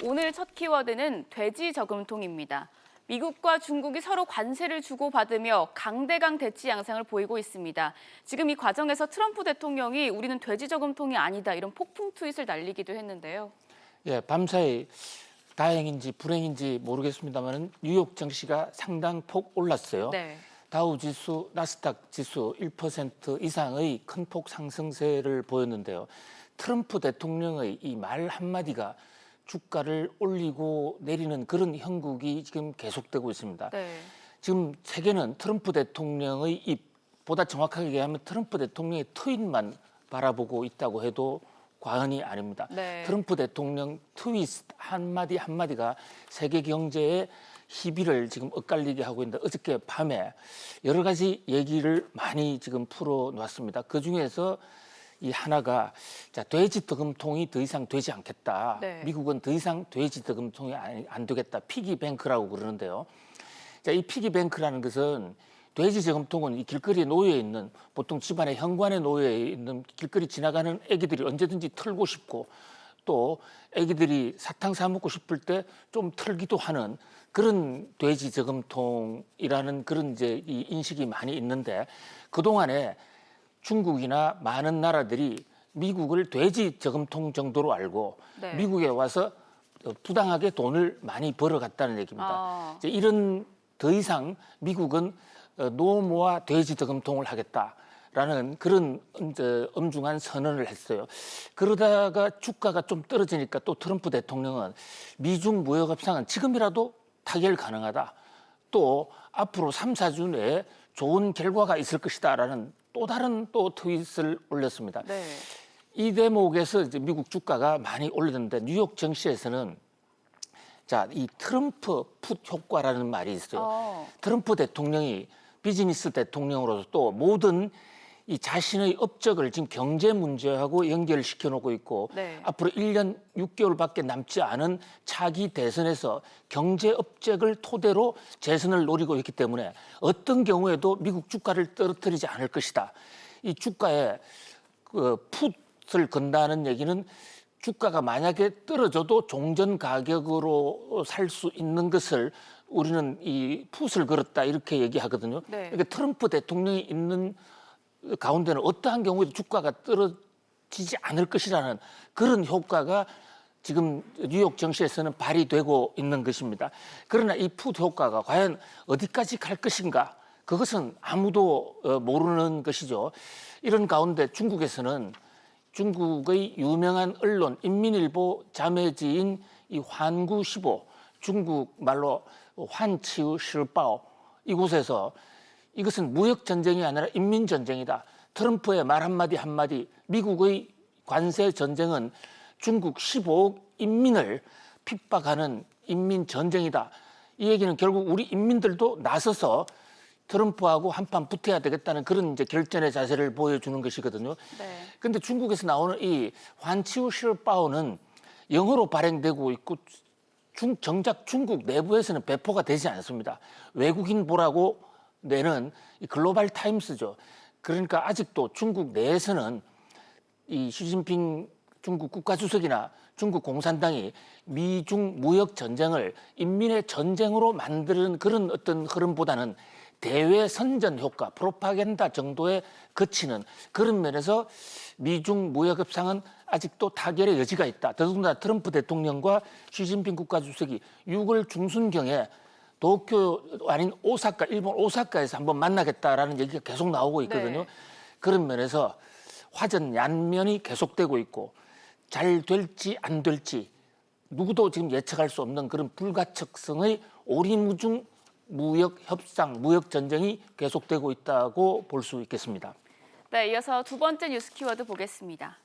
오늘 첫 키워드는 돼지 저금통입니다. 미국과 중국이 서로 관세를 주고받으며 강대강 대치 양상을 보이고 있습니다. 지금 이 과정에서 트럼프 대통령이 우리는 돼지 저금통이 아니다 이런 폭풍 트윗을 날리기도 했는데요. 예, 밤사이 다행인지 불행인지 모르겠습니다만 뉴욕 증시가 상당폭 올랐어요. 네. 다우 지수, 나스닥 지수 1% 이상의 큰 폭 상승세를 보였는데요. 트럼프 대통령의 이 말 한마디가 주가를 올리고 내리는 그런 형국이 지금 계속되고 있습니다. 네. 지금 세계는 트럼프 대통령의 입보다 정확하게 얘기하면 트럼프 대통령의 트윗만 바라보고 있다고 해도 과언이 아닙니다. 네. 트럼프 대통령 트윗 한마디 한마디가 세계 경제의 희비를 지금 엇갈리게 하고 있는데 어저께 밤에 여러 가지 얘기를 많이 지금 풀어놨습니다. 그중에서 이 하나가 자, 돼지 저금통이 더 이상 되지 않겠다. 네. 미국은 더 이상 돼지 저금통이 안 되겠다. 피기뱅크라고 그러는데요. 자, 이 피기뱅크라는 것은 돼지 저금통은 이 길거리에 놓여 있는 보통 집안의 현관에 놓여 있는 길거리 지나가는 애기들이 언제든지 털고 싶고 또 애기들이 사탕 사 먹고 싶을 때 좀 털기도 하는 그런 돼지 저금통이라는 그런 이제 이 인식이 많이 있는데 그동안에 중국이나 많은 나라들이 미국을 돼지 저금통 정도로 알고 네. 미국에 와서 부당하게 돈을 많이 벌어갔다는 얘기입니다. 이제 이런 더 이상 미국은 노모와 돼지 저금통을 하겠다라는 그런 이제 엄중한 선언을 했어요. 그러다가 주가가 좀 떨어지니까 또 트럼프 대통령은 미중 무역 협상은 지금이라도 타결 가능하다. 또 앞으로 3, 4주 내에 좋은 결과가 있을 것이다라는 또 다른 또 트윗을 올렸습니다. 네. 이 대목에서 이제 미국 주가가 많이 올랐는데 뉴욕 증시에서는 자, 이 트럼프 풋 효과라는 말이 있어요. 트럼프 대통령이 비즈니스 대통령으로서 또 모든 이 자신의 업적을 지금 경제 문제하고 연결시켜 놓고 있고 네. 앞으로 1년 6개월밖에 남지 않은 차기 대선에서 경제 업적을 토대로 재선을 노리고 있기 때문에 어떤 경우에도 미국 주가를 떨어뜨리지 않을 것이다. 이 주가에 그 풋을 건다는 얘기는 주가가 만약에 떨어져도 종전 가격으로 살 수 있는 것을 우리는 이 풋을 걸었다 이렇게 얘기하거든요. 네. 그러니까 트럼프 대통령이 있는 가운데는 어떠한 경우에도 주가가 떨어지지 않을 것이라는 그런 효과가 지금 뉴욕 증시에서는 발휘되고 있는 것입니다. 그러나 이 풋 효과가 과연 어디까지 갈 것인가? 그것은 아무도 모르는 것이죠. 이런 가운데 중국에서는 중국의 유명한 언론 인민일보 자매지인 이 환구시보 중국 말로 환치우실바오 이곳에서 이것은 무역 전쟁이 아니라 인민 전쟁이다. 트럼프의 말 한마디 한마디 미국의 관세 전쟁은 중국 15억 인민을 핍박하는 인민 전쟁이다. 이 얘기는 결국 우리 인민들도 나서서 트럼프하고 한판 붙어야 되겠다는 그런 이제 결전의 자세를 보여주는 것이거든요. 그런데 중국에서 나오는 이 환치우실바오는 영어로 발행되고 있고 정작 중국 내부에서는 배포가 되지 않습니다. 외국인 보라고 내는 이 글로벌 타임스죠. 그러니까 아직도 중국 내에서는 이 시진핑 중국 국가주석이나 중국 공산당이 미중 무역 전쟁을 인민의 전쟁으로 만드는 그런 어떤 흐름보다는 대외 선전 효과, 프로파간다 정도에 그치는 그런 면에서 미중 무역 협상은 아직도 타결의 여지가 있다. 더군다나 트럼프 대통령과 시진핑 국가주석이 6월 중순경에 도쿄 아닌 오사카, 일본 오사카에서 한번 만나겠다라는 얘기가 계속 나오고 있거든요. 네. 그런 면에서 화전 양면이 계속되고 있고 잘 될지 안 될지 누구도 지금 예측할 수 없는 그런 불가측성의 오리무중 무역 협상, 무역 전쟁이 계속되고 있다고 볼 수 있겠습니다. 네, 이어서 두 번째 뉴스 키워드 보겠습니다.